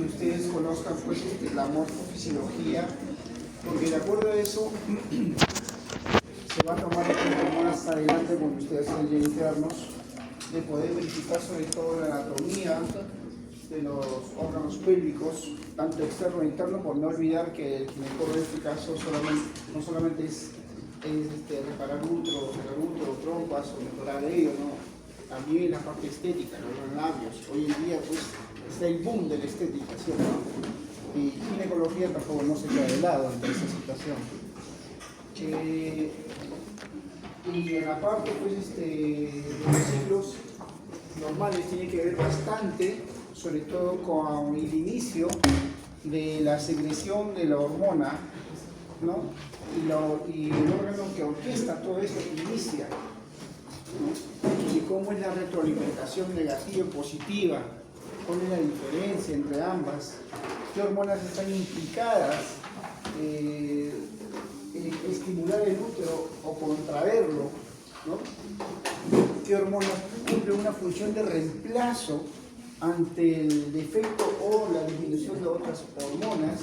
que ustedes conozcan pues la morfofisiología, porque de acuerdo a eso se va a tomar el tiempo más adelante cuando ustedes sean ya internos de poder verificar sobre todo la anatomía de los órganos pélvicos, tanto externo e interno, por no olvidar que el ginecólogo en este caso no solamente es reparar útero, trompas o mejorar ello, ¿no? También la parte estética, los labios. Hoy en día pues está el boom de la estética, ¿sí o no? Y ginecología tampoco no se queda de lado ante esa situación. Y en la parte pues, de los ciclos normales tiene que ver bastante, sobre todo con el inicio de la secreción de la hormona, ¿no? Y el órgano que orquesta todo esto inicia, ¿no? Y cómo es la retroalimentación negativa y positiva, cuál es la diferencia entre ambas, qué hormonas están implicadas en estimular el útero o contraerlo, ¿no? Qué hormonas cumplen una función de reemplazo ante el defecto o la disminución de otras hormonas.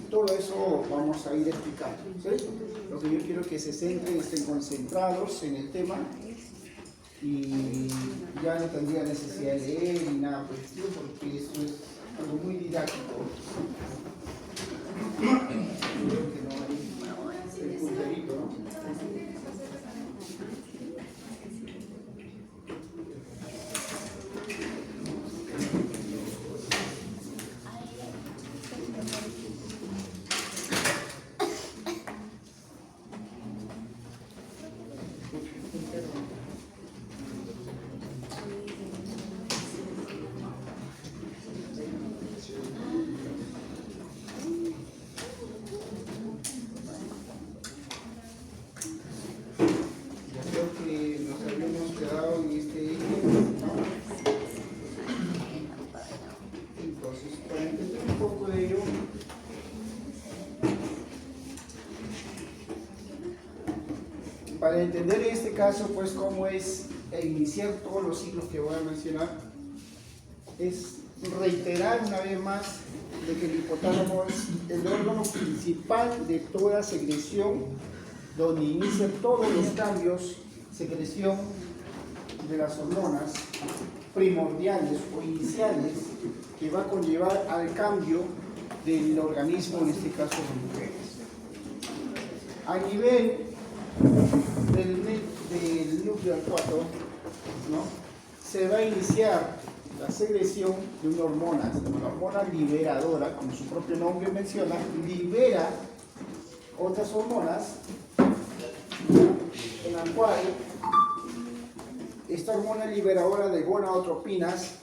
Todo eso vamos a ir explicando, ¿sí? Lo que yo quiero que se centren, estén concentrados en el tema y ya no tendría necesidad de leer ni nada por el estilo, porque eso es algo muy didáctico. Creo que no hay el punterito, ¿no? Para entender en este caso, pues, cómo es iniciar todos los ciclos que voy a mencionar, es reiterar una vez más de que el hipotálamo es el órgano principal de toda secreción, donde inician todos los cambios, secreción de las hormonas primordiales o iniciales, que va a conllevar al cambio del organismo, en este caso de mujeres. A nivel del núcleo acuático, ¿no? Se va a iniciar la secreción de una hormona liberadora, como su propio nombre menciona, libera otras hormonas, en la cual esta hormona liberadora de gonadotropinas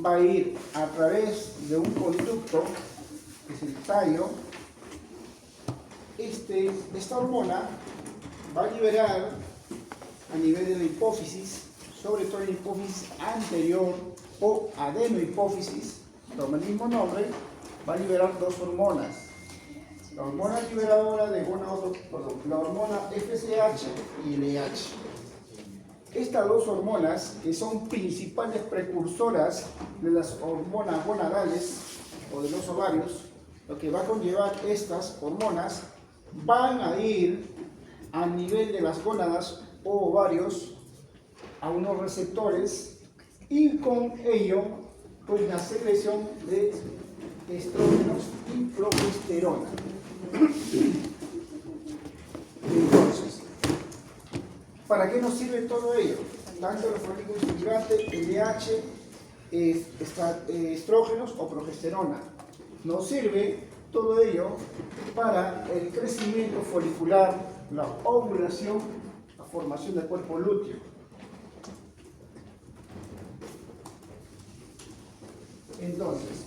va a ir a través de un conducto, que es el tallo. Esta hormona va a liberar a nivel de la hipófisis, sobre todo en la hipófisis anterior o adenohipófisis, toma el mismo nombre, va a liberar dos hormonas. La hormona liberadora de la hormona FSH y LH. Estas dos hormonas, que son principales precursoras de las hormonas gonadales o de los ovarios, lo que va a conllevar estas hormonas van a ir a nivel de las gónadas o ovarios a unos receptores y con ello pues la secreción de estrógenos y progesterona. Entonces, ¿para qué nos sirve todo ello? Tanto los folículos estimulantes, LH, estrógenos o progesterona. Nos sirve todo ello para el crecimiento folicular, la ovulación, la formación del cuerpo lúteo. Entonces,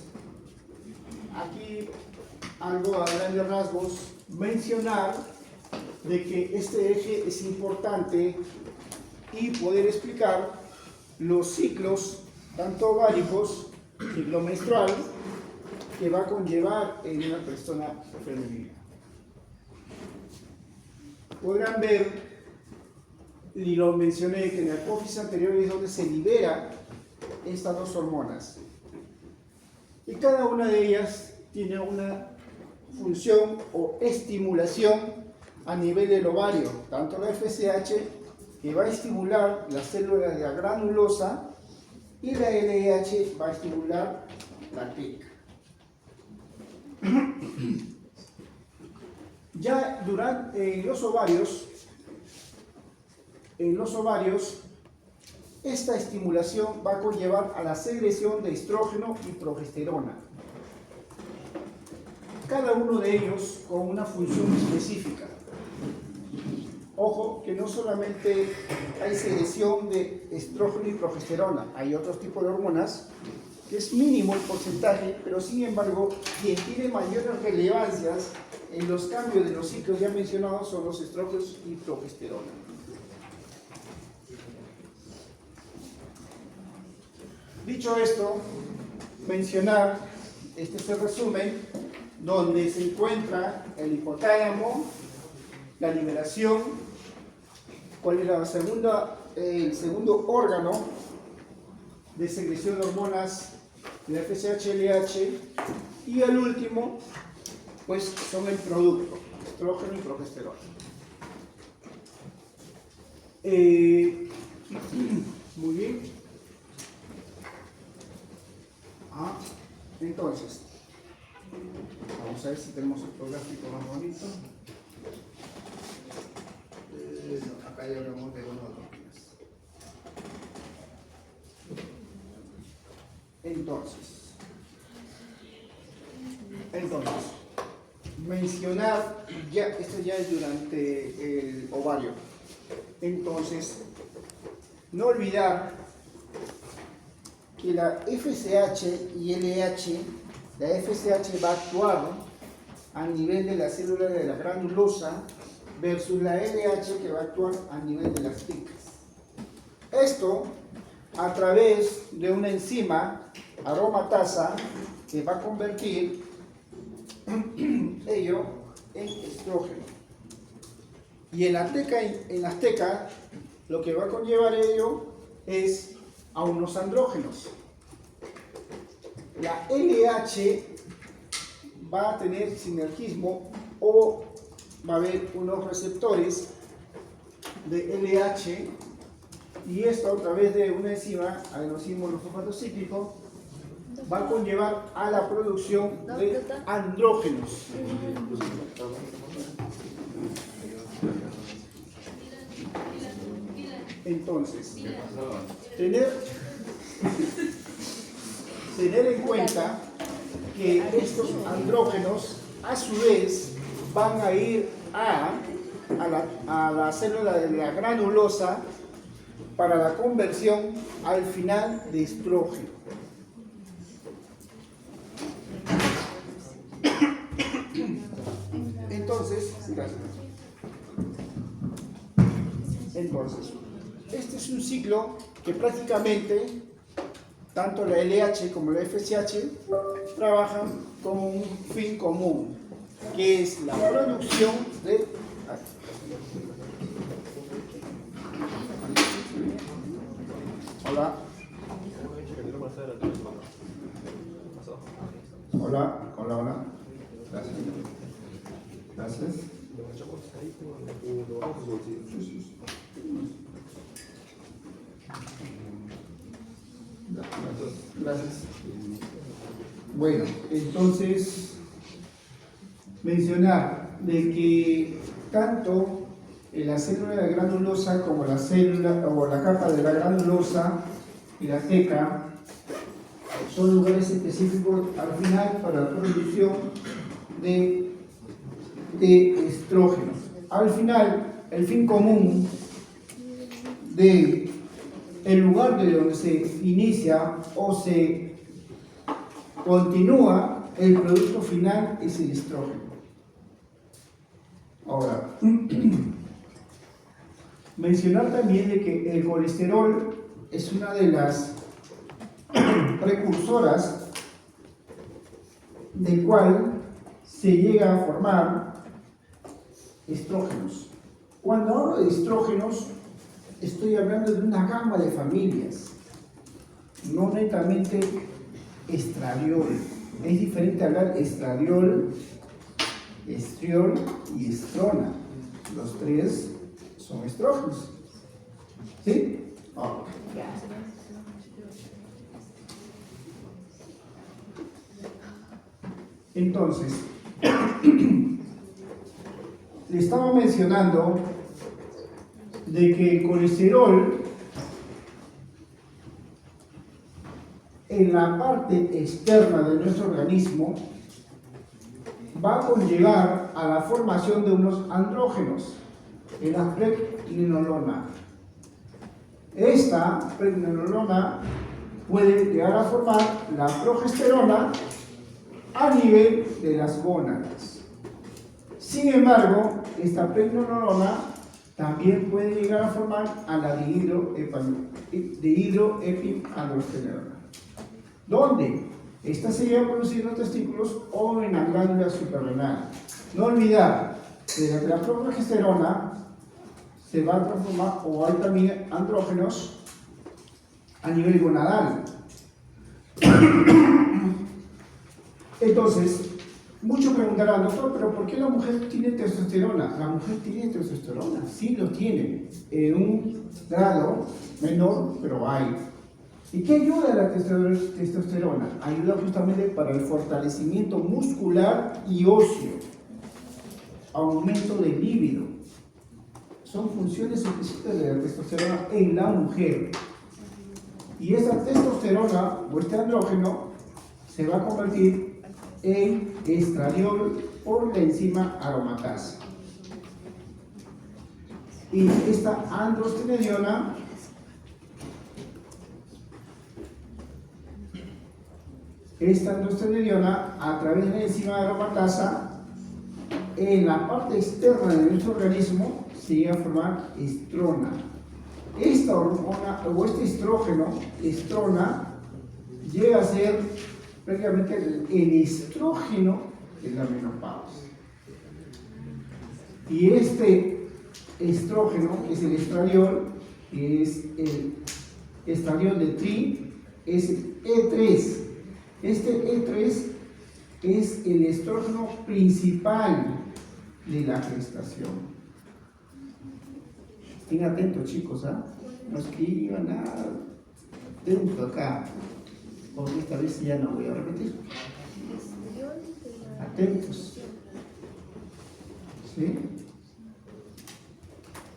aquí algo a grandes rasgos, mencionar de que este eje es importante y poder explicar los ciclos, tanto ováricos, ciclo menstrual, que va a conllevar en una persona femenina. Podrán ver, y lo mencioné, que en la hipófisis anterior es donde se libera estas dos hormonas. Y cada una de ellas tiene una función o estimulación a nivel del ovario, tanto la FSH, que va a estimular las células de la granulosa, y la LH va a estimular la TEC. Ya en los ovarios, esta estimulación va a conllevar a la secreción de estrógeno y progesterona. Cada uno de ellos con una función específica. Ojo que no solamente hay secreción de estrógeno y progesterona, hay otros tipos de hormonas, que es mínimo el porcentaje, pero sin embargo, quien tiene mayores relevancias en los cambios de los ciclos ya mencionados son los estrógenos y progesterona. Dicho esto, mencionar, este es el resumen, donde se encuentra el hipotálamo, la liberación, cuál es el segundo órgano de secreción de hormonas de la FSH-LH, y el último, pues son el producto, estrógeno y progesterona. Muy bien. Entonces, vamos a ver si tenemos otro gráfico más bonito. No, acá ya hablamos de gonodoquinas. Entonces, mencionar, ya, esto ya es durante el ovario. Entonces, no olvidar que la FSH y LH, la FSH va a actuar a nivel de la célula de la granulosa versus la LH que va a actuar a nivel de las TICs. Esto a través de una enzima aromatasa que va a convertir ello en estrógeno. Y en la teca lo que va a conllevar ello es a unos andrógenos. La LH va a tener sinergismo o va a haber unos receptores de LH, y esto a través de una enzima, adenosín monofosfato cíclico, va a conllevar a la producción de andrógenos. Entonces, tener en cuenta que estos andrógenos a su vez van a ir a la célula de la granulosa para la conversión al final de estrógeno. Entonces, este es un ciclo que prácticamente tanto la LH como la FSH trabajan con un fin común, que es la producción de... Hola. Hola, hola, hola. Gracias. Gracias. Gracias. Bueno, entonces mencionar de que tanto en la célula de granulosa como la célula o la capa de la granulosa y la teca son lugares específicos al final para la producción de estrógenos. Al final, el fin común de el lugar de donde se inicia o se continúa, el producto final es el estrógeno. Ahora, mencionar también de que el colesterol es una de las precursoras del cual se llega a formar estrógenos. Cuando hablo de estrógenos, estoy hablando de una gama de familias, no netamente estradiol. Es diferente hablar estradiol, estriol y estrona. Los tres son estrógenos. ¿Sí? Oh. Entonces, le estaba mencionando de que el colesterol en la parte externa de nuestro organismo va a conllevar a la formación de unos andrógenos, en la pregnenolona. Esta pregnenolona puede llegar a formar la progesterona a nivel de las gónadas. Sin embargo, esta pregnenolona también puede llegar a formar a la dihidroepiandrosterona. ¿Dónde? Esta se llega a producir en los testículos o en la glándula suprarrenal. No olvidar que la progesterona se va a transformar, o hay también andrógenos a nivel gonadal. Entonces, muchos preguntarán, doctor, ¿pero por qué la mujer tiene testosterona? La mujer tiene testosterona, sí lo tiene, en un grado menor, pero hay. ¿Y qué ayuda la testosterona? Ayuda justamente para el fortalecimiento muscular y óseo, aumento del líbido. Son funciones específicas de la testosterona en la mujer. Y esa testosterona, o este andrógeno, se va a convertir en estradiol por la enzima aromatasa. Y esta androstenediona a través de la enzima aromatasa en la parte externa de nuestro organismo se llega a formar estrona. Esta hormona o este estrógeno, estrona, llega a ser prácticamente el estrógeno de la menopausia. Y este estrógeno, que es el estradiol, que es el estradiol de tri, es el E3. Este E3 es el estrógeno principal de la gestación. Estén atentos, chicos, ¿ah? No escriban nada. Dentro acá. Porque esta vez ya no voy a repetir. Atentos. ¿Sí?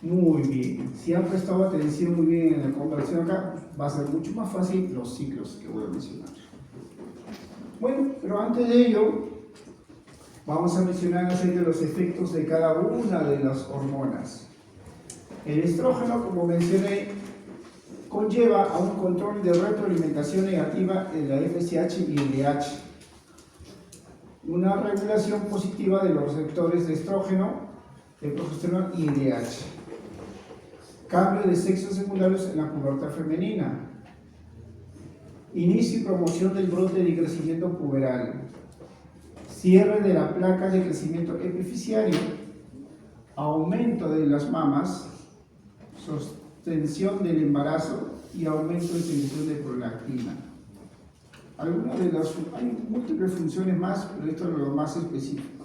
Muy bien. Si han prestado atención muy bien en la conversación acá, va a ser mucho más fácil los ciclos que voy a mencionar. Bueno, pero antes de ello, vamos a mencionar acerca de los efectos de cada una de las hormonas. El estrógeno, como mencioné, conlleva a un control de retroalimentación negativa en la FSH y LH, una regulación positiva de los receptores de estrógeno, de progesterona y LH, cambio de sexos secundarios en la pubertad femenina, inicio y promoción del brote de crecimiento puberal, cierre de la placa de crecimiento epifisiario, aumento de las mamas, sostensión del embarazo y aumento de secreción de prolactina. Hay múltiples funciones más, pero esto es lo más específico.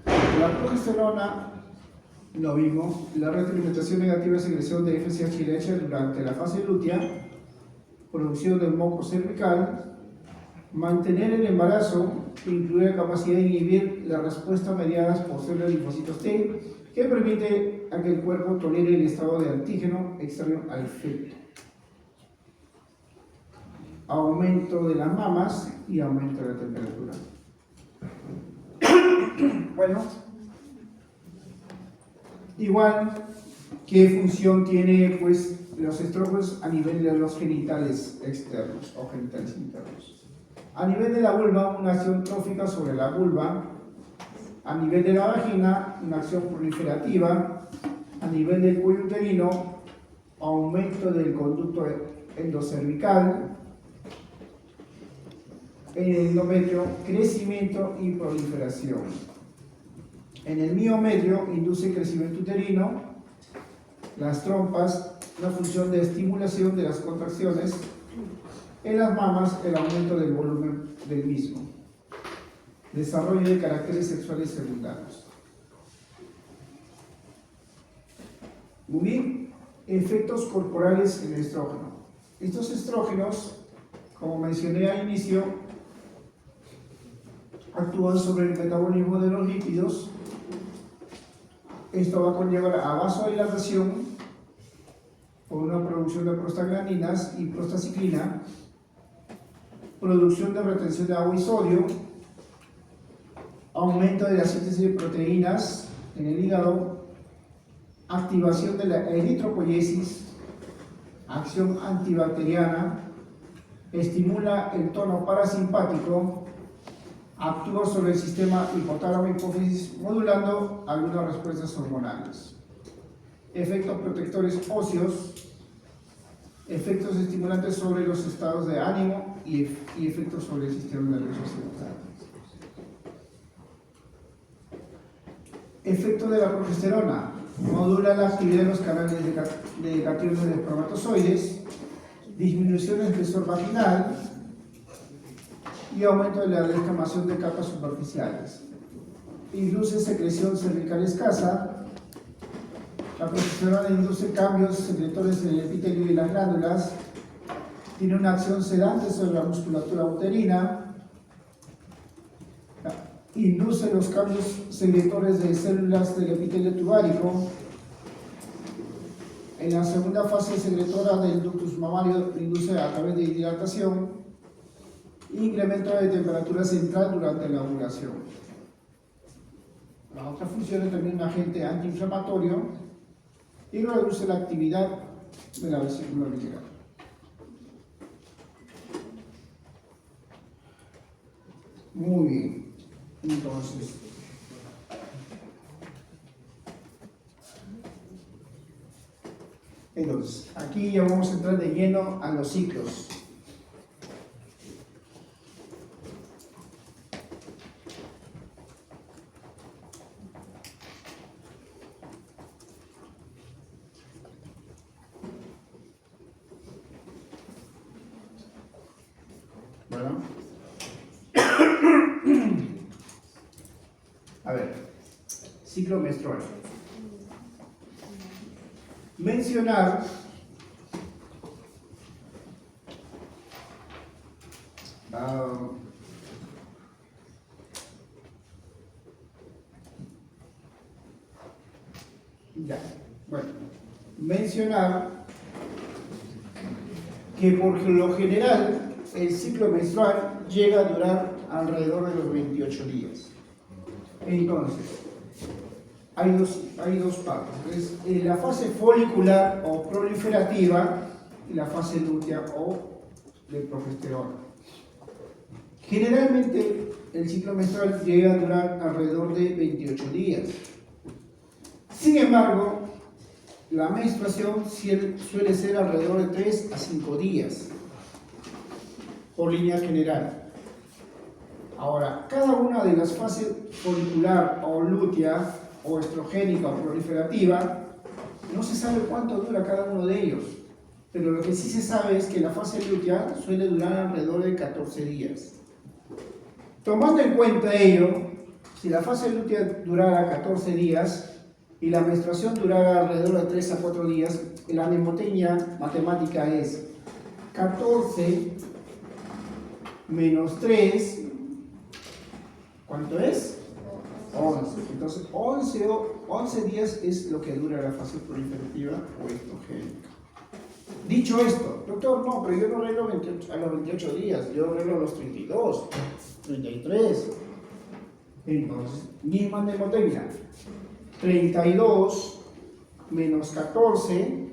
La progesterona, lo vimos, la retroalimentación negativa de secreción de FSH y LH durante la fase lútea, producción del moco cervical, mantener el embarazo, que incluye la capacidad de inhibir la respuesta mediadas por células linfocitos T, que permite a que el cuerpo tolere el estado de antígeno externo al feto. Aumento de las mamas y aumento de la temperatura. Bueno, igual, ¿qué función tiene pues los estrógenos a nivel de los genitales externos o genitales internos? A nivel de la vulva, una acción trófica sobre la vulva. A nivel de la vagina, una acción proliferativa. A nivel del cuello uterino, aumento del conducto endocervical. En el endometrio, crecimiento y proliferación. En el miometrio, induce crecimiento uterino. Las trompas, una función de estimulación de las contracciones. En las mamas, el aumento del volumen del mismo. Desarrollo de caracteres sexuales secundarios. Muy bien, efectos corporales en el estrógeno. Estos estrógenos, como mencioné al inicio, actúan sobre el metabolismo de los lípidos. Esto va a conllevar a vasodilatación por una producción de prostaglandinas y prostaciclina, producción de retención de agua y sodio, aumento de la síntesis de proteínas en el hígado, activación de la eritropoyesis, acción antibacteriana, estimula el tono parasimpático, actúa sobre el sistema hipotálamo-hipófisis modulando algunas respuestas hormonales. Efectos protectores óseos, efectos estimulantes sobre los estados de ánimo y efectos sobre el sistema nervioso central. Efecto de la progesterona, modula la actividad de los canales de cationes de espermatozoides, disminución del espesor vaginal y aumento de la descamación de capas superficiales. Induce secreción cervical escasa. La progesterona induce cambios secretores en el epitelio y las glándulas. Tiene una acción sedante sobre la musculatura uterina. Induce los cambios secretores de células del epitelio tubárico. En la segunda fase secretora del ductus mamario induce a través de dilatación. Incremento de temperatura central durante la ovulación. La otra función es también un agente antiinflamatorio y reduce la actividad de la vesícula biliar. Muy bien, entonces, aquí ya vamos a entrar de lleno a los ciclos. Bueno. A ver, ciclo menstrual. Mencionar mencionar que por lo general el ciclo menstrual llega a durar alrededor de los 28 días. Entonces, hay dos partes. Es la fase folicular o proliferativa y la fase lútea o de progesterona. Generalmente el ciclo menstrual llega a durar alrededor de 28 días. Sin embargo, la menstruación suele ser alrededor de 3 a 5 días, por línea general. Ahora, cada una de las fases folicular o lútea o estrogénica o proliferativa, no se sabe cuánto dura cada uno de ellos, pero lo que sí se sabe es que la fase lútea suele durar alrededor de 14 días. Tomando en cuenta ello, si la fase lútea durara 14 días y la menstruación durara alrededor de 3 a 4 días, la mnemotecnia matemática es 14 menos 3, ¿cuánto es? 11. Entonces, 11 días es lo que dura la fase proliferativa o estrogénica. Dicho esto, doctor, no, pero yo no arreglo a los 28 días, yo arreglo a los 32, 33. Entonces, misma mnemotecnia. 32 menos 14,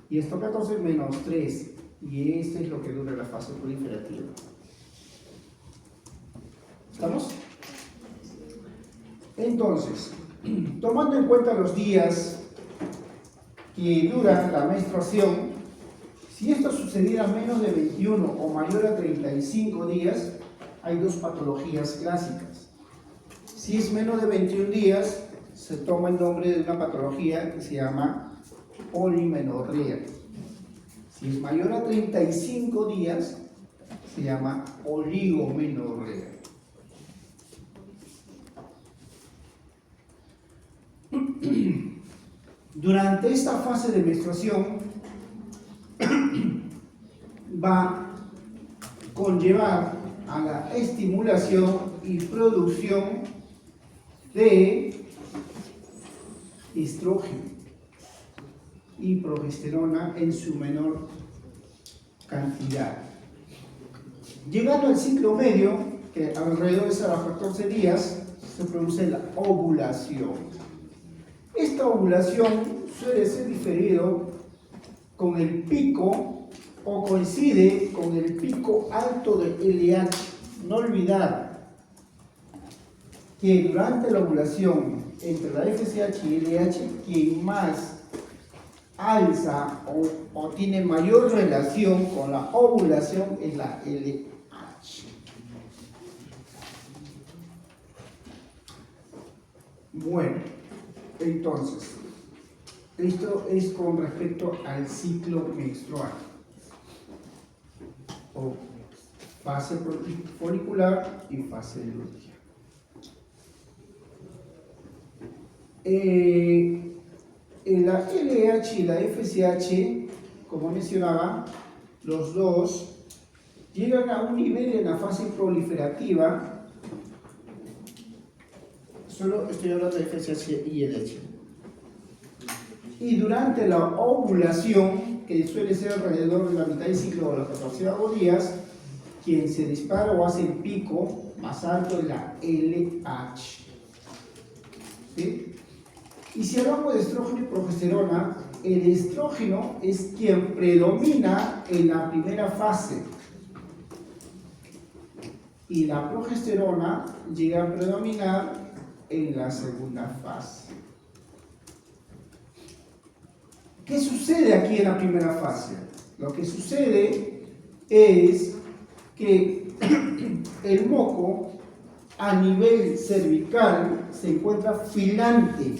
y esto 14 menos 3, y este es lo que dura la fase proliferativa. ¿Estamos? Entonces, tomando en cuenta los días que dura la menstruación, si esto sucediera menos de 21 o mayor a 35 días, hay dos patologías clásicas. Si es menos de 21 días, se toma el nombre de una patología que se llama polimenorrea. Si es mayor a 35 días, se llama oligomenorrea. Durante esta fase de menstruación va a conllevar a la estimulación y producción de estrógeno y progesterona en su menor cantidad. Llegando al ciclo medio, que alrededor de los 14 días, se produce la ovulación. Esta ovulación suele ser diferido con el pico o coincide con el pico alto de LH. No olvidar que durante la ovulación entre la FSH y LH, quien más alza o tiene mayor relación con la ovulación es la LH. Bueno, entonces, esto es con respecto al ciclo menstrual o fase folicular y fase lútea. La LH y la FSH, como mencionaba, los dos llegan a un nivel en la fase proliferativa. Solo estoy hablando de FSH y LH. Y durante la ovulación, que suele ser alrededor de la mitad del ciclo o los 14 días, quien se dispara o hace el pico más alto es la LH. ¿Sí? Y si hablamos de estrógeno y progesterona, el estrógeno es quien predomina en la primera fase y la progesterona llega a predominar en la segunda fase. ¿Qué sucede aquí en la primera fase? Lo que sucede es que el moco a nivel cervical se encuentra filante,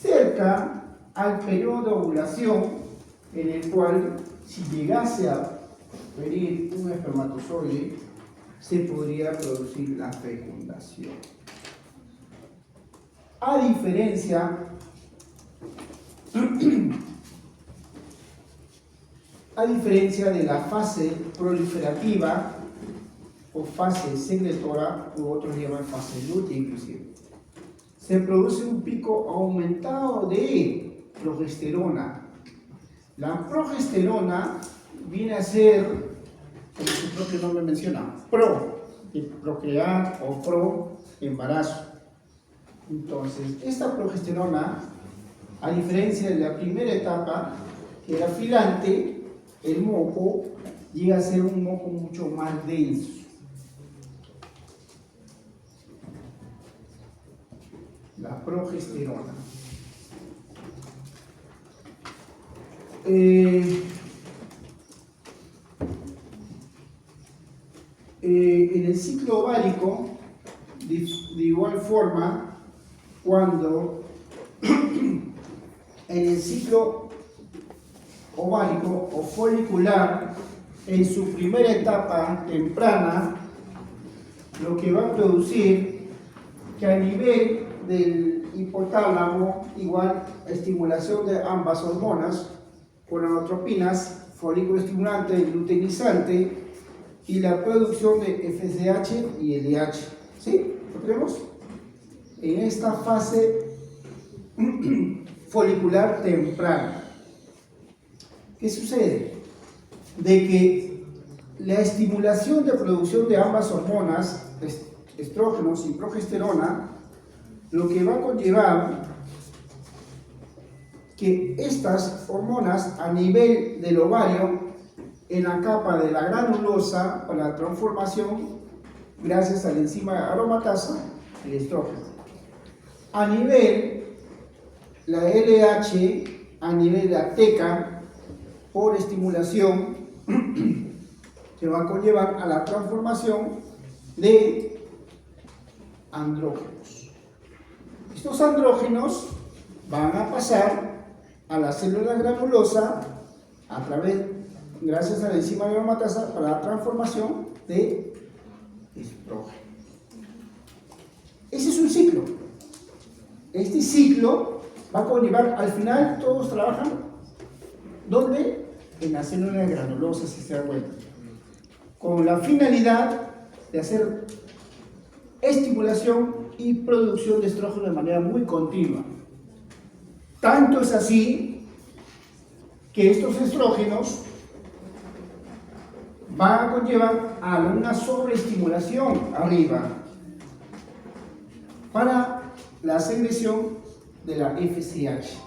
cerca al periodo de ovulación, en el cual, si llegase a venir un espermatozoide, se podría producir la fecundación. A diferencia de la fase proliferativa o fase secretora, u otros llaman fase lútea inclusive, se produce un pico aumentado de progesterona. La progesterona viene a ser, como su propio nombre menciona, pro de procrear o pro embarazo. Entonces, esta progesterona, a diferencia de la primera etapa, que era filante, el moco llega a ser un moco mucho más denso. La progesterona. En el ciclo ovárico, de igual forma, cuando en el ciclo ovárico o folicular, en su primera etapa temprana, lo que va a producir que a nivel del hipotálamo, igual estimulación de ambas hormonas, gonadotropinas, folículo estimulante y luteinizante, y la producción de FSH y LH. ¿Sí? ¿Lo tenemos? En esta fase folicular temprana. ¿Qué sucede? De que la estimulación de producción de ambas hormonas, estrógenos y progesterona, lo que va a conllevar que estas hormonas a nivel del ovario, en la capa de la granulosa, para la transformación, gracias a la enzima aromatasa, el estrógeno. A nivel, la LH, a nivel de la teca, por estimulación, que va a conllevar a la transformación de andrógenos. Estos andrógenos van a pasar a la célula granulosa a través, gracias a la enzima aromatasa, para la transformación de estrógeno. Ese es un ciclo. Este ciclo va a conllevar, al final todos trabajan, ¿dónde? En la célula granulosa, si se da cuenta, con la finalidad de hacer estimulación y producción de estrógeno de manera muy continua. Tanto es así que estos estrógenos van a conllevar a una sobreestimulación arriba para la secreción de la FSH.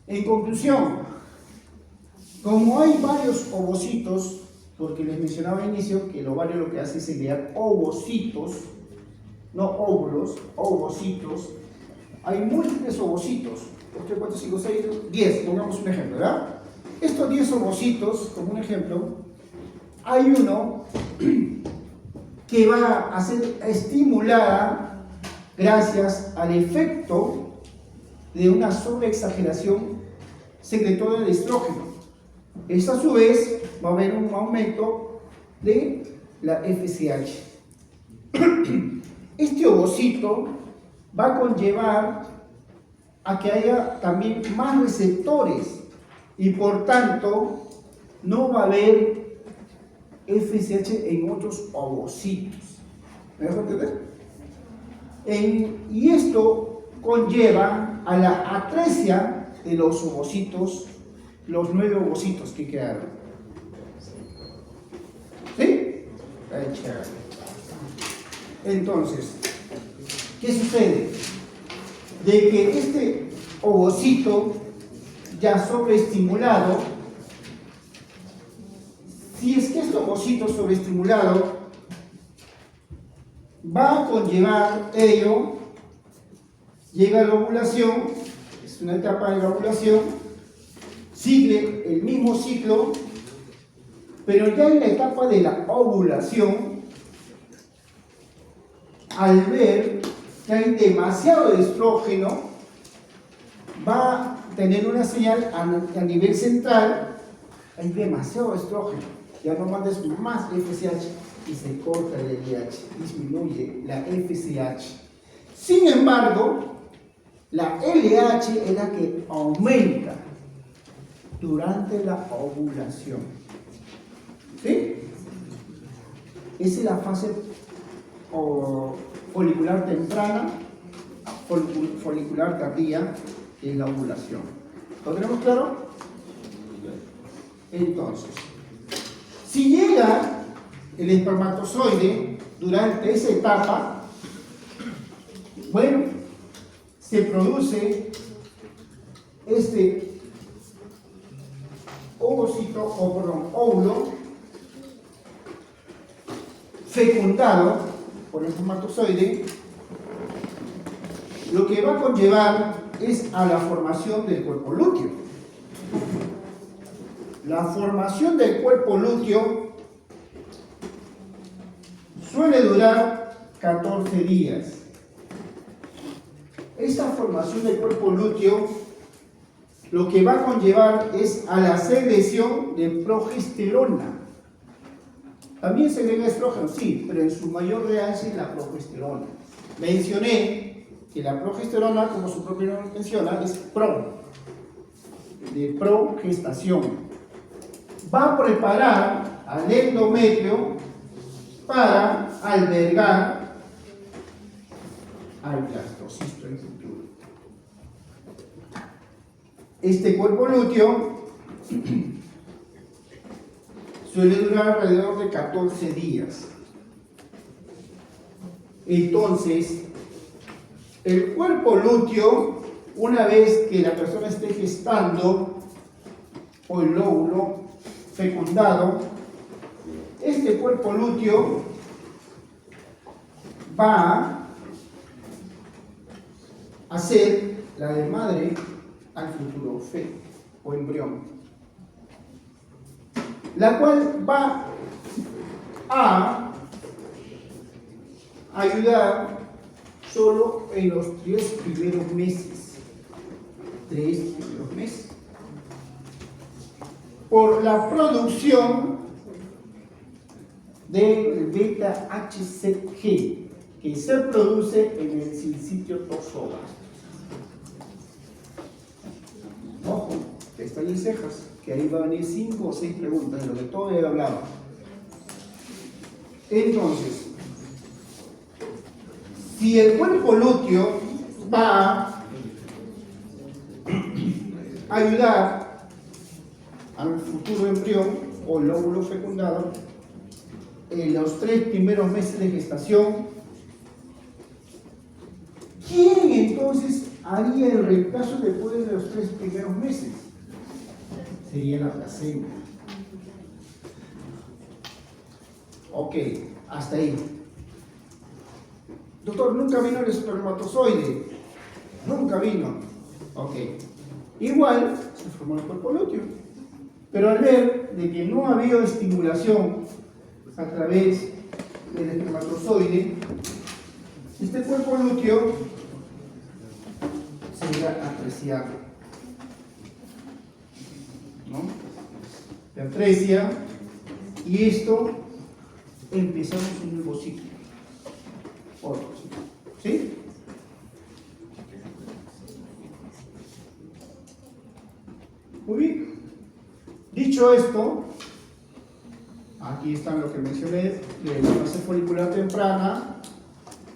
En conclusión, como hay varios ovocitos, porque les mencionaba al inicio que el ovario lo que hace es enviar ovocitos, no óvulos, ovocitos. Hay múltiples ovocitos, 3, 4, 5, 6, 10, pongamos un ejemplo, ¿verdad? Estos 10 ovocitos, como un ejemplo, hay uno que va a ser estimulada gracias al efecto de una sobreexageración secretora de estrógeno. Esta a su vez va a haber un aumento de la FSH. Este ovocito va a conllevar a que haya también más receptores y por tanto no va a haber FSH en otros ovocitos. ¿Me dejo entender? Y esto conlleva a la atresia de los ovocitos, los 9 ovocitos que quedaron. ¿Sí? Entonces, ¿qué sucede? De que este ovocito ya sobreestimulado, si es que este ovocito sobreestimulado va a conllevar ello, llega a la ovulación, es una etapa de la ovulación, sigue el mismo ciclo, pero ya en la etapa de la ovulación, al ver que hay demasiado estrógeno, va a tener una señal a nivel central, hay demasiado estrógeno, ya no mandes más FSH y se corta el LH, disminuye la FSH. Sin embargo, la LH es la que aumenta durante la ovulación. ¿Sí? Esa es la fase folicular temprana, folicular tardía, que es la ovulación. ¿Lo tenemos claro? Entonces, si llega el espermatozoide durante esa etapa, bueno, se produce este ovocito, o perdón, óvulo fecundado por el espermatozoide, lo que va a conllevar es a la formación del cuerpo lúteo. La formación del cuerpo lúteo suele durar 14 días. Esta formación del cuerpo lúteo lo que va a conllevar es a la secreción de progesterona. También segrega estrógeno, sí, pero en su mayor reacción es la progesterona. Mencioné que la progesterona, como su propio nombre menciona, es de progestación. Va a preparar al endometrio para albergar al blastocisto en futuro. Este cuerpo lúteo suele durar alrededor de 14 días. Entonces, el cuerpo lúteo, una vez que la persona esté gestando o el óvulo fecundado, este cuerpo lúteo va a ser la de madre al futuro feto o embrión, la cual va a ayudar solo en los 3 primeros meses. 3 primeros meses. Por la producción del beta-HCG que se produce en el sincitio toxovasto. pestañas y cejas, que ahí va a venir 5 o 6 preguntas de lo que todo he hablado. Entonces, si el cuerpo lúteo va a ayudar al futuro embrión o lóbulo fecundado en los 3 primeros meses de gestación, ¿quién entonces haría el reemplazo después de los 3 primeros meses? Sería la placenta. Ok, hasta ahí. Doctor, nunca vino el espermatozoide. Nunca vino. Ok. Igual se formó el cuerpo lúteo. Pero al ver de que no había estimulación a través del espermatozoide, este cuerpo lúteo se iba a apreciar, ¿no? Se aprecia y esto empezamos un nuevo ciclo. Otro ciclo. ¿Sí? Muy bien. Dicho esto, aquí están lo que mencioné de la fase folicular temprana,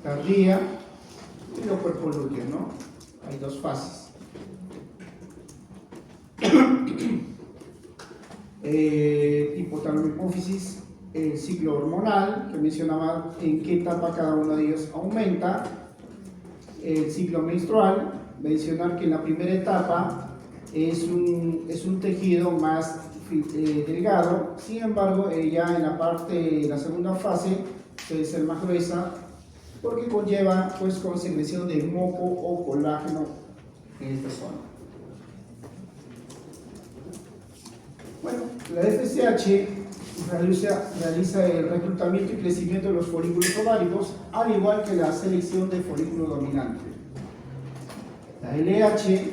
tardía y los cuerpos lúteos, ¿no? Hay 2 fases. Hipotálamo hipófisis, el ciclo hormonal, que mencionaba en qué etapa cada uno de ellos aumenta. El ciclo menstrual, mencionar que en la primera etapa es un tejido más delgado, sin embargo, ya en la segunda fase puede ser más gruesa, porque conlleva pues con secreción de moco o colágeno en esta zona. Bueno, la FSH realiza el reclutamiento y crecimiento de los folículos ováricos, al igual que la selección de folículo dominante. La LH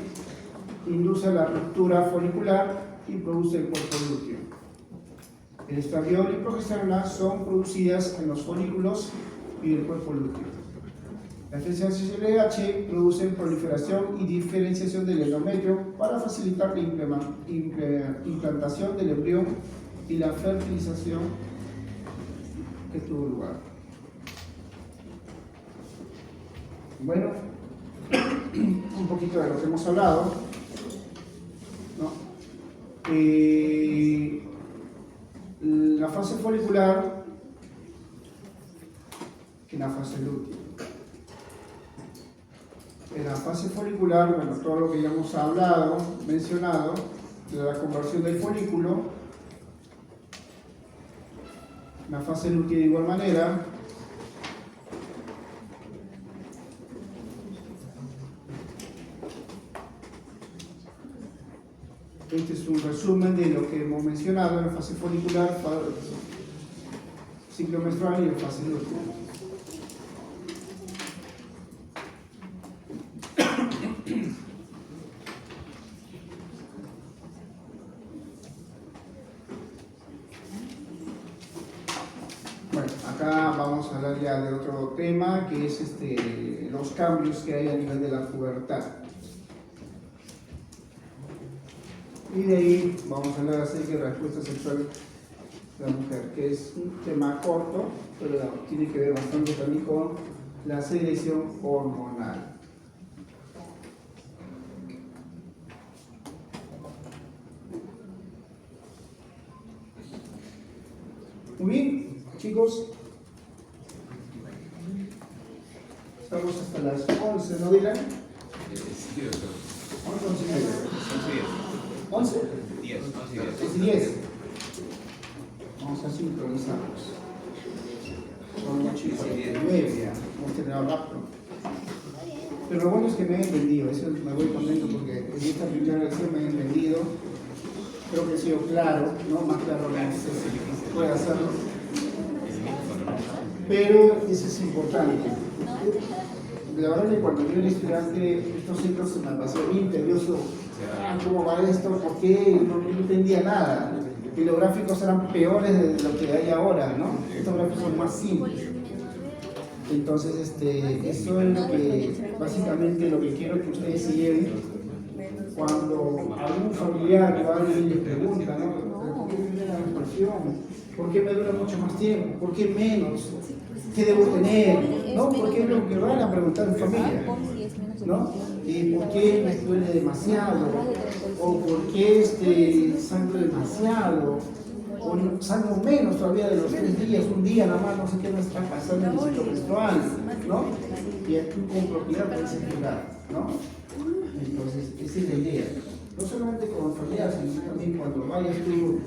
induce la ruptura folicular y produce el cuerpo lúteo. El estradiol y progesterona son producidas en los folículos y el cuerpo lúteo. La FSH y LH producen proliferación y diferenciación del endometrio para facilitar la implantación del embrión y la fertilización que tuvo lugar. Bueno, un poquito de lo que hemos hablado, ¿no? La fase folicular y la fase lútea. En la fase folicular, bueno, todo lo que ya hemos hablado, mencionado, de la conversión del folículo. La fase lútea de igual manera. Este es un resumen de lo que hemos mencionado en la fase folicular, ciclo menstrual y en fase lútea. Bueno, acá vamos a hablar ya de otro tema, que es los cambios que hay a nivel de la pubertad. Y de ahí vamos a hablar acerca de la respuesta sexual de la mujer, que es un tema corto, pero tiene que ver bastante también con la selección hormonal. Muy bien, chicos. Estamos hasta las 11, ¿no, Dylan? Sí, doctor. 11 y media. 11. 10. 10. Vamos a sincronizarnos. Son 8 y media. Hemos terminado rápido. Pero lo bueno es que me he entendido. Eso me voy contento porque en esta primera lección me he entendido. Creo que he sido claro, ¿no? Más claro que no sé si puede hacerlo. Pero eso es importante. La verdad que cuando yo era estudiante, estos ciclos se me pasó bien tedioso. ¿Cómo va esto? ¿Por qué? No entendía nada. Y los gráficos eran peores de lo que hay ahora, ¿no? Estos gráficos son más simples. Entonces, eso es lo que, básicamente, lo que quiero que ustedes se lleven cuando algún familiar o alguien les pregunta, ¿no? ¿Por qué me viene la menstruación? ¿Por qué me dura mucho más tiempo? ¿Por qué menos? ¿Qué debo tener? ¿No? Porque es lo que van a preguntar en familia, ¿no? ¿Por qué me duele demasiado? ¿O por qué sangro demasiado? ¿O sangro menos todavía de los 3 días, un día nada más, no sé qué me está pasando en el ciclo menstrual, ¿no? Y aquí con propiedad puedes explicar, ¿no? Entonces, esa es la idea. No solamente con familiares, sino también cuando vayas tú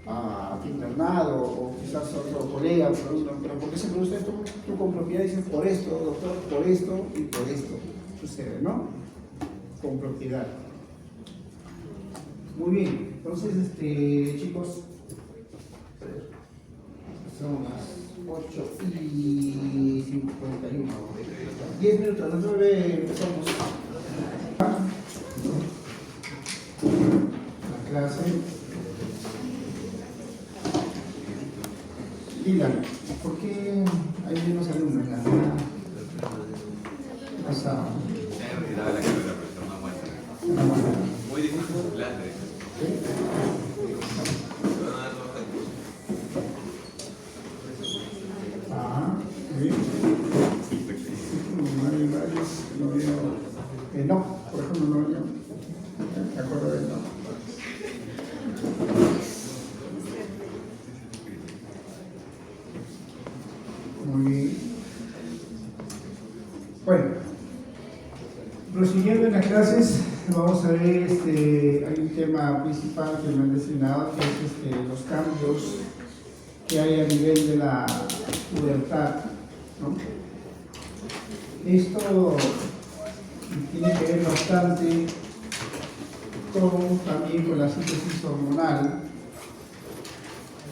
a tu internado o quizás a otro colega, pero ¿por qué se produce esto? Tú con propiedad dices por esto, doctor, por esto y por esto. Sucede, ¿no? Con propiedad. Muy bien, entonces, chicos, son las 8:51. 10 minutos, a las 9 empezamos la clase. Dylan, ¿por qué hay menos alumnos en la pasada? Me he retirado la carrera, pero no aguanta. Muy difícil su clase. Muy bien. No, por ejemplo, no yo. Me acuerdo de no. Muy bien. Bueno, prosiguiendo en las clases, vamos a ver, hay un tema principal que me han designado, que es los cambios que hay a nivel de la pubertad, ¿no? Esto tiene que ver bastante también con la síntesis hormonal,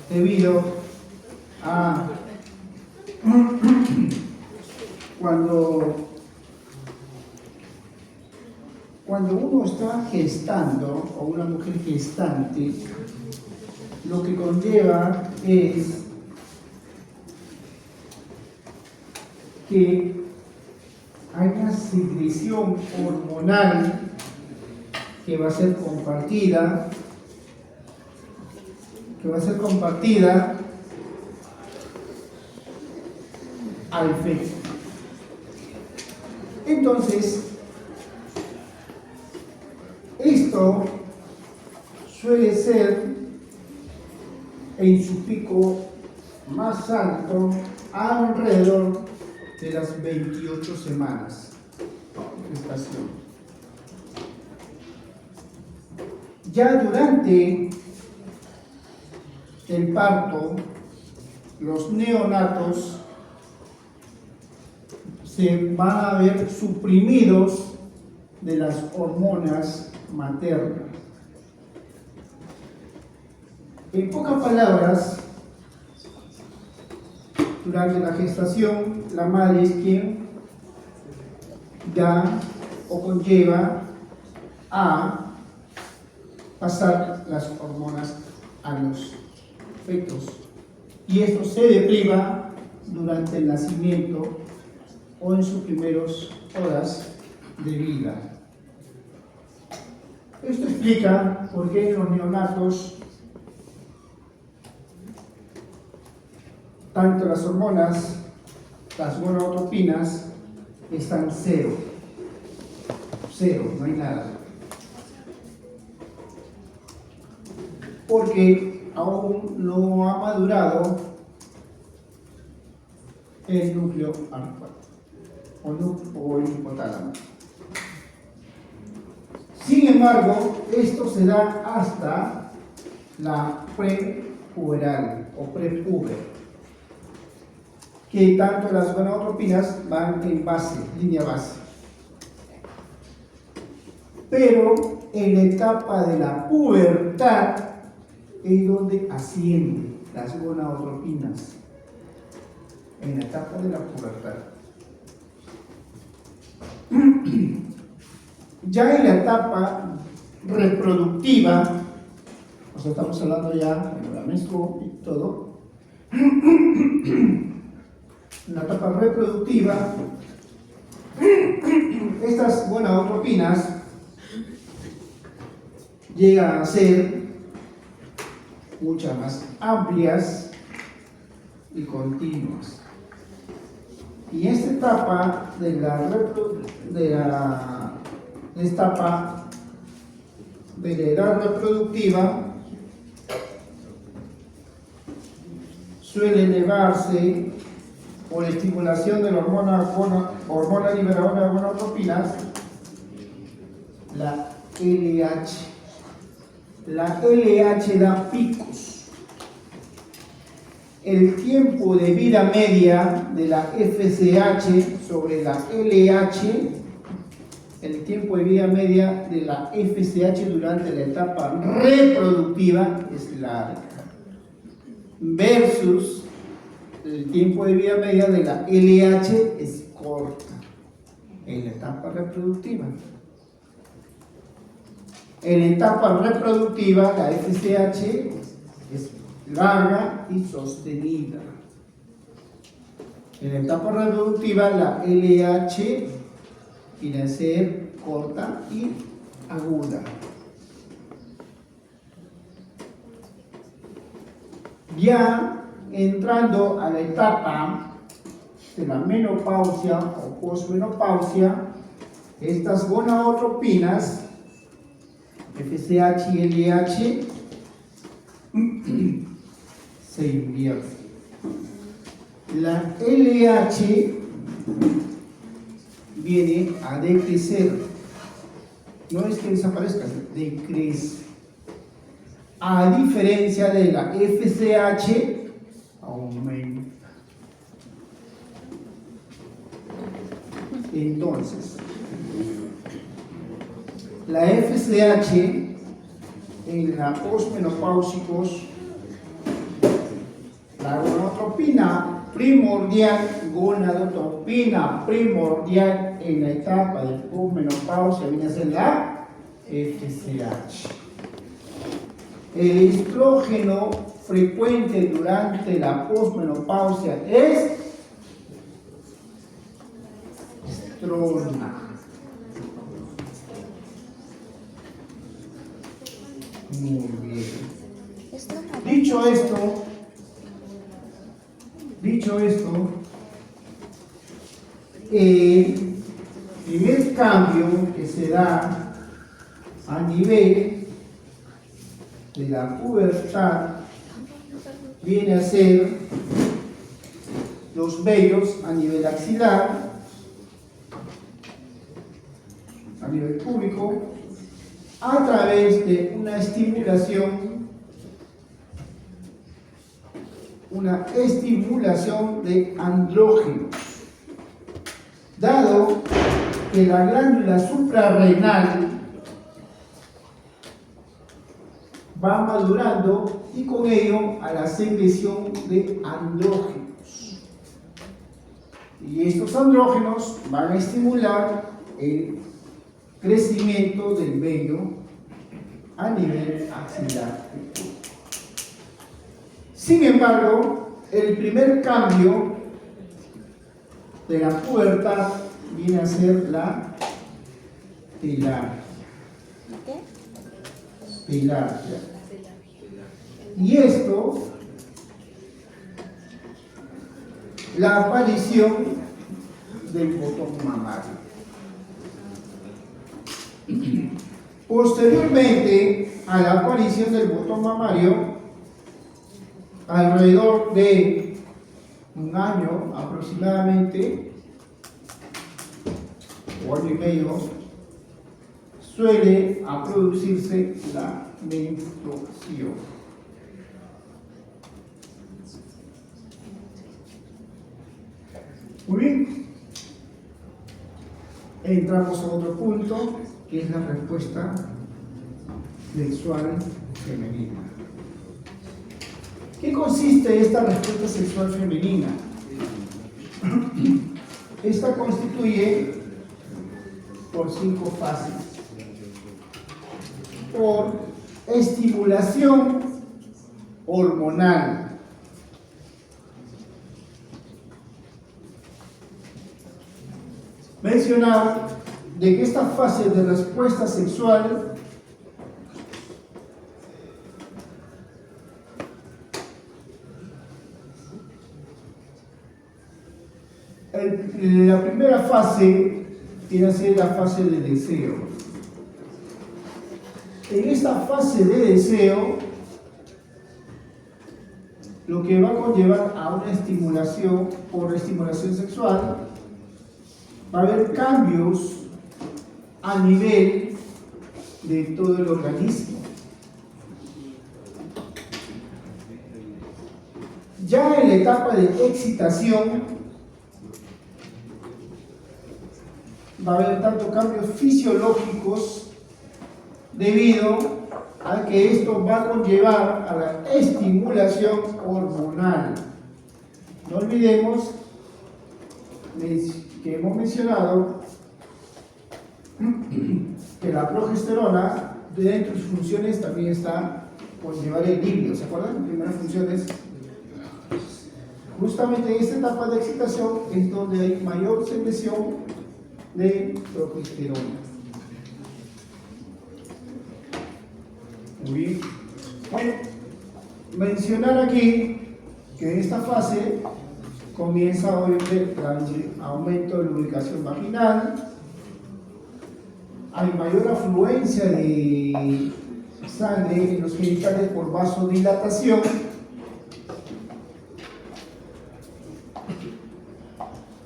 debido a cuando uno está gestando, o una mujer gestante, lo que conlleva es que hay una secreción hormonal que va a ser compartida, al feto. Entonces, esto suele ser en su pico más alto alrededor de las 28 semanas de gestación. Ya durante el parto, los neonatos se van a ver suprimidos de las hormonas maternas. En pocas palabras, durante la gestación, la madre es quien da o conlleva a pasar las hormonas a los fetos. Y esto se depriva durante el nacimiento o en sus primeras horas de vida. Esto explica por qué en los neonatos tanto las hormonas, las gonadotropinas, están cero, no hay nada. Porque aún no ha madurado el núcleo o el hipotálamo. Sin embargo, esto se da hasta la prepuberal o prepuber, que tanto las gonadotropinas van en base, línea base. Pero en la etapa de la pubertad es donde ascienden las gonadotropinas. En la etapa de la pubertad. Ya en la etapa reproductiva, o sea, estamos hablando ya de la menstruación y todo, en la etapa reproductiva, estas gonadotropinas llegan a ser muchas más amplias y continuas. Y esta etapa de la edad reproductiva suele elevarse por la estimulación de la hormona liberadora de gonadotropinas, la LH. La LH da picos. El tiempo de vida media de la FSH sobre la LH, el tiempo de vida media de la FSH durante la etapa reproductiva es larga, versus el tiempo de vida media de la LH es corta en la etapa reproductiva. En la etapa reproductiva la FSH es larga y sostenida. En la etapa reproductiva la LH viene a ser corta y aguda. Ya entrando a la etapa de la menopausia o posmenopausia, estas gonadotropinas FSH y LH se invierten. La LH viene a decrecer, no es que desaparezca, decrece. A diferencia de la FSH, aumenta. Entonces, la FSH en la posmenopáusicos, la gonadotropina primordial en la etapa de posmenopausia viene a ser la FSH. El estrógeno frecuente durante la posmenopausia es estrona. Muy bien. Dicho esto, el primer cambio que se da a nivel de la pubertad viene a ser los vellos a nivel axilar, a nivel púbico, a través de una estimulación de andrógenos, dado que la glándula suprarrenal va madurando y con ello a la secreción de andrógenos. Y estos andrógenos van a estimular el crecimiento del vello a nivel axilar. Sin embargo, el primer cambio de la pubertad viene a ser la telargia. Telargia. Y esto, la aparición del botón mamario. Posteriormente a la aparición del botón mamario, alrededor de un año aproximadamente, o año y medio, suele a producirse la menstruación. Muy bien. Entramos a otro punto, que es la respuesta sexual femenina. ¿Qué consiste esta respuesta sexual femenina? Esta constituye por 5 fases. Por estimulación hormonal. Mencionar de que esta fase de respuesta sexual La primera fase tiene que ser la fase de deseo. En esta fase de deseo, lo que va a conllevar a una estimulación por estimulación sexual, va a haber cambios a nivel de todo el organismo. Ya en la etapa de excitación va a haber tanto cambios fisiológicos debido a que esto va a conllevar a la estimulación hormonal. No olvidemos que hemos mencionado que la progesterona, dentro de sus funciones, también está conllevar el líbido. ¿Se acuerdan? La primera función es justamente en esta etapa de excitación es donde hay mayor secreción de progesterona. Muy bien. Bueno, mencionar aquí que en esta fase comienza obviamente el aumento de lubricación vaginal, hay mayor afluencia de sangre en los genitales por vasodilatación,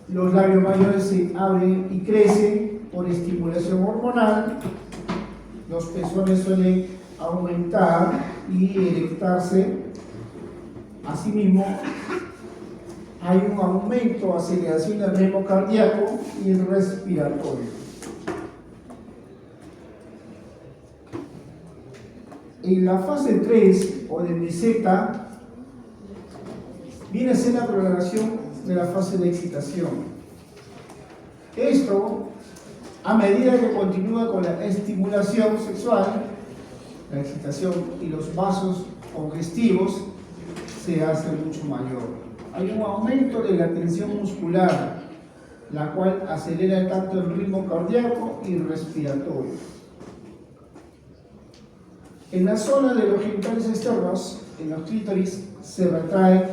los labios mayores se abren y crecen por estimulación hormonal, los pezones suelen aumentar y erectarse. Asimismo, hay un aumento, aceleración del ritmo cardíaco y el respiratorio. En la fase 3 o de meseta viene a ser la prolongación de la fase de excitación. Esto, a medida que continúa con la estimulación sexual, la excitación y los vasos congestivos se hace mucho mayor. Hay un aumento de la tensión muscular, la cual acelera tanto el ritmo cardíaco y respiratorio. En la zona de los genitales externos, en los clítoris, se retraen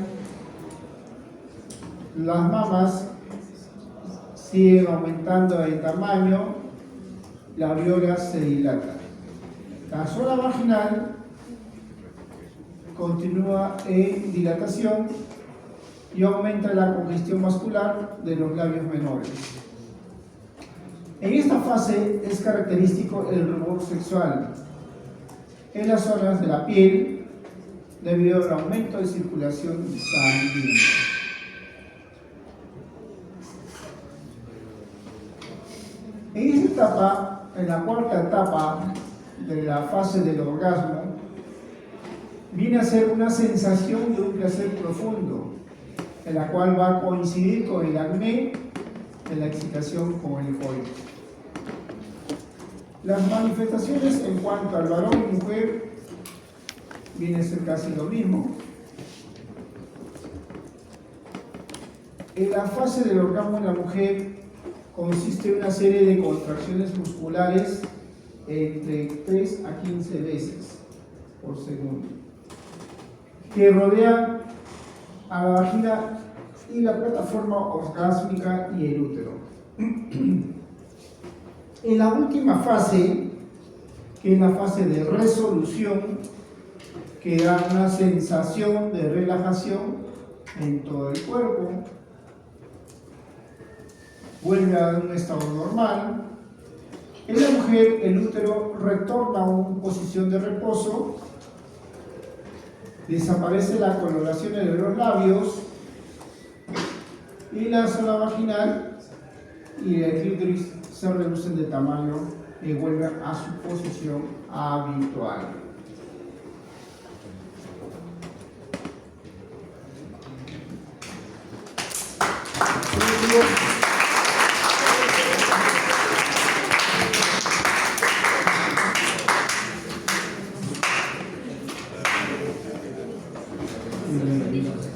las mamas, siguen aumentando de tamaño, la areola se dilata. La zona vaginal continúa en dilatación y aumenta la congestión vascular de los labios menores. En esta fase es característico el rubor sexual en las zonas de la piel debido al aumento de circulación sanguínea. En esta etapa, en la cuarta etapa de la fase del orgasmo, viene a ser una sensación de un placer profundo, en la cual va a coincidir con el acné de la excitación con el coito. Las manifestaciones en cuanto al varón y mujer viene a ser casi lo mismo. En la fase del orgasmo en la mujer consiste en una serie de contracciones musculares entre 3 a 15 veces por segundo, que rodean a la vagina y la plataforma orgásmica y el útero. En la última fase, que es la fase de resolución, que da una sensación de relajación en todo el cuerpo, vuelve a un estado normal. En la mujer, el útero retorna a una posición de reposo, desaparece la coloración de los labios y la zona vaginal y el clítoris se reducen de tamaño y vuelven a su posición habitual.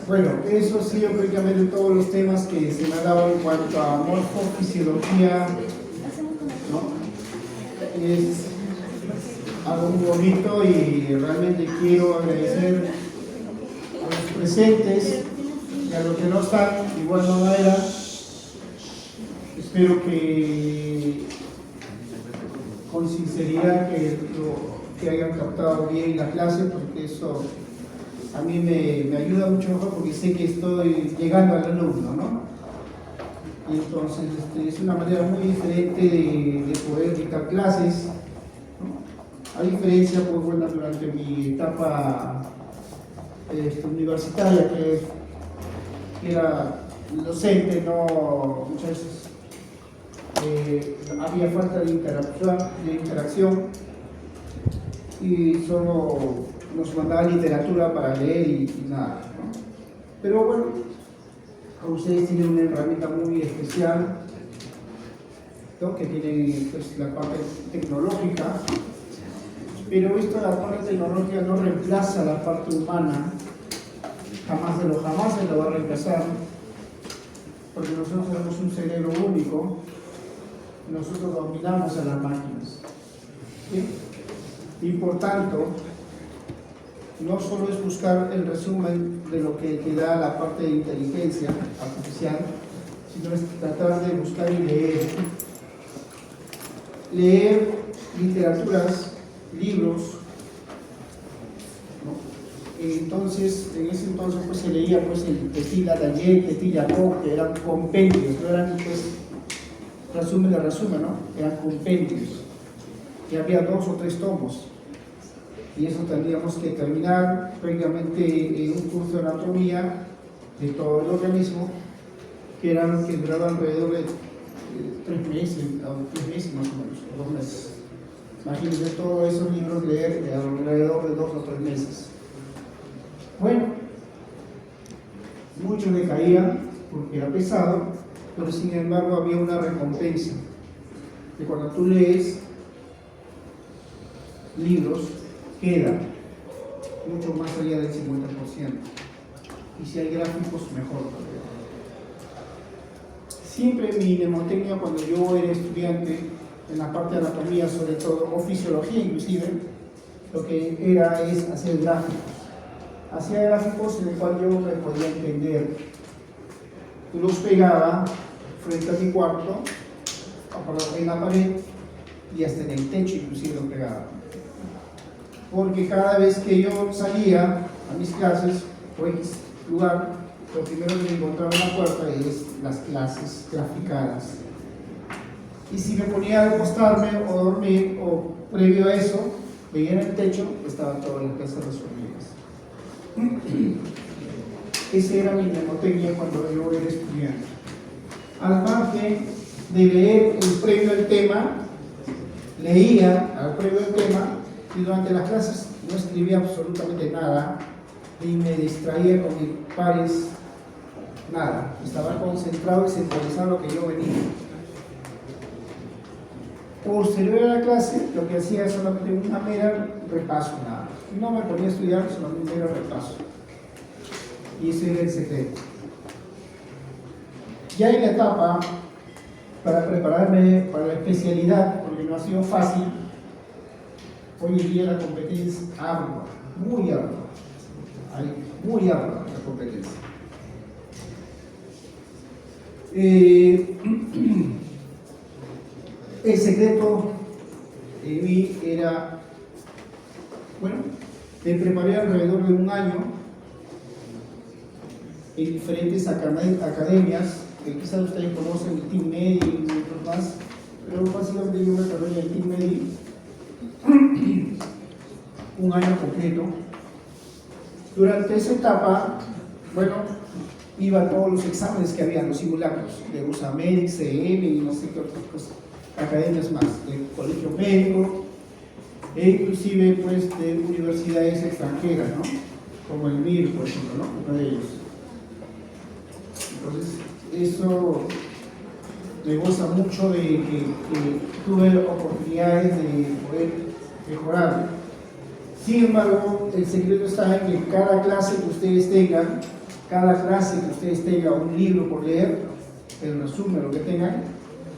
Bueno, eso ha sido prácticamente todos los temas que se me han dado en cuanto a morfofisiología, ¿no? Es algo muy bonito y realmente quiero agradecer a los presentes y a los que no están de igual manera Espero que con sinceridad que hayan captado bien la clase, porque eso a mí me ayuda mucho porque sé que estoy llegando al alumno, ¿no? Y entonces es una manera muy diferente de poder dictar clases, ¿no? A diferencia, pues bueno, durante mi etapa universitaria, que era docente, no, muchas veces había falta de interacción y solo nos mandaban literatura para leer y nada, ¿no? Pero bueno, ustedes tienen una herramienta muy especial, ¿no? Que tiene pues, la parte tecnológica, pero la parte tecnológica no reemplaza la parte humana, jamás se lo va a reemplazar, porque nosotros tenemos un cerebro único, nosotros dominamos a las máquinas, ¿sí? Y por tanto, no solo es buscar el resumen de lo que te da la parte de inteligencia artificial, sino es tratar de buscar y leer literaturas, libros, ¿no? Entonces, en ese entonces pues, se leía pues, el Petit Latagé, Petit Jacob, que eran compendios, no eran pues, resumen de resumen, ¿no? Eran compendios, y había 2 o 3 tomos. Y eso tendríamos que terminar prácticamente un curso de anatomía de todo el organismo, que duraba alrededor de 3 meses, o 3 meses más o menos, o 2 meses. Imagínense todos esos libros leer alrededor de 2 o 3 meses. Bueno, muchos decaían porque era pesado, pero sin embargo había una recompensa, que cuando tú lees libros, queda mucho más allá del 50%. Y si hay gráficos, mejor todavía. Siempre mi mnemotecnia cuando yo era estudiante, en la parte de anatomía sobre todo, o fisiología inclusive, lo que era es hacer gráficos. Hacía gráficos en el cual yo me podía entender. Yo los pegaba frente a mi cuarto, en la pared, y hasta en el techo inclusive los pegaba. Porque cada vez que yo salía a mis clases o X lugar, lo primero que me encontraba en la puerta es las clases graficadas. Y si me ponía a acostarme o dormir, o previo a eso, veía en el techo, estaban todas las clases resueltas. Esa era mi mnemotecnia cuando yo era estudiante. Al margen de leer el previo al tema, leía al previo al tema, y durante las clases no escribía absolutamente nada y me distraía con mis pares, nada, estaba concentrado y centralizado en lo que yo venía. Posterior a la clase, lo que hacía es solamente una mera repaso, nada. No me ponía a estudiar, solamente un mero repaso. Y ese era el secreto. Ya en la etapa, para prepararme para la especialidad, porque no ha sido fácil, hoy en día la competencia es ardua, muy ardua. Muy ardua la competencia. El secreto en mí era, bueno, me preparé alrededor de un año en diferentes academias, que quizás ustedes conocen, el Team Medi y otros más, pero básicamente yo me preparé en el Team Medi un año completo. Durante esa etapa, bueno, iba a todos los exámenes que había, los simulacros de USAMEDIC, CM y no sé qué otras cosas, academias más, del colegio médico, e inclusive pues de universidades extranjeras, ¿no? Como el MIR, por ejemplo, ¿no? Uno de ellos. Entonces, eso me goza mucho de que tuve oportunidades de poder mejorar. Sin embargo, el secreto está en que cada clase que ustedes tengan, un libro por leer, el resumen, lo que tengan,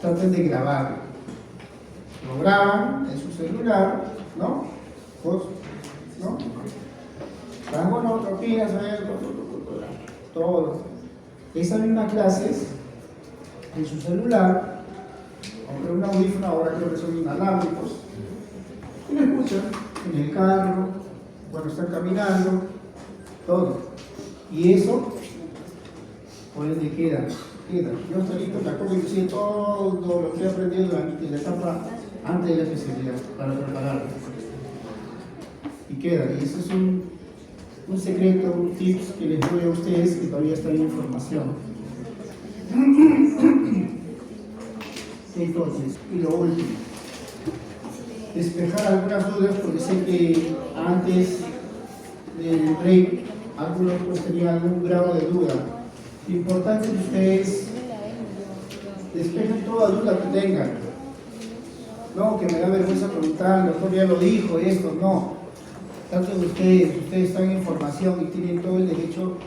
traten de grabarlo. Lo graban en su celular, ¿no? ¿Vos? ¿No? Bueno, ¿qué opinas? Todo. Esas mismas clases, en su celular, compré un audífono, ahora creo que son inalámbricos, y lo escuchan en el carro, cuando están caminando, todo. Y eso, por ende, queda. Yo solito me acuerdo que hice todo lo que he aprendido durante la etapa antes de la especialidad, para prepararlo. Y queda, y eso es un secreto, un tips que les doy a ustedes que todavía están en formación. Entonces, y lo último, despejar algunas dudas, porque sé que antes del break algunos pues tenían algún grado de duda. Lo importante es que ustedes despejen toda duda que tengan. No, que me da vergüenza preguntar, el doctor ya lo dijo, esto, no. Tanto de ustedes están en formación y tienen todo el derecho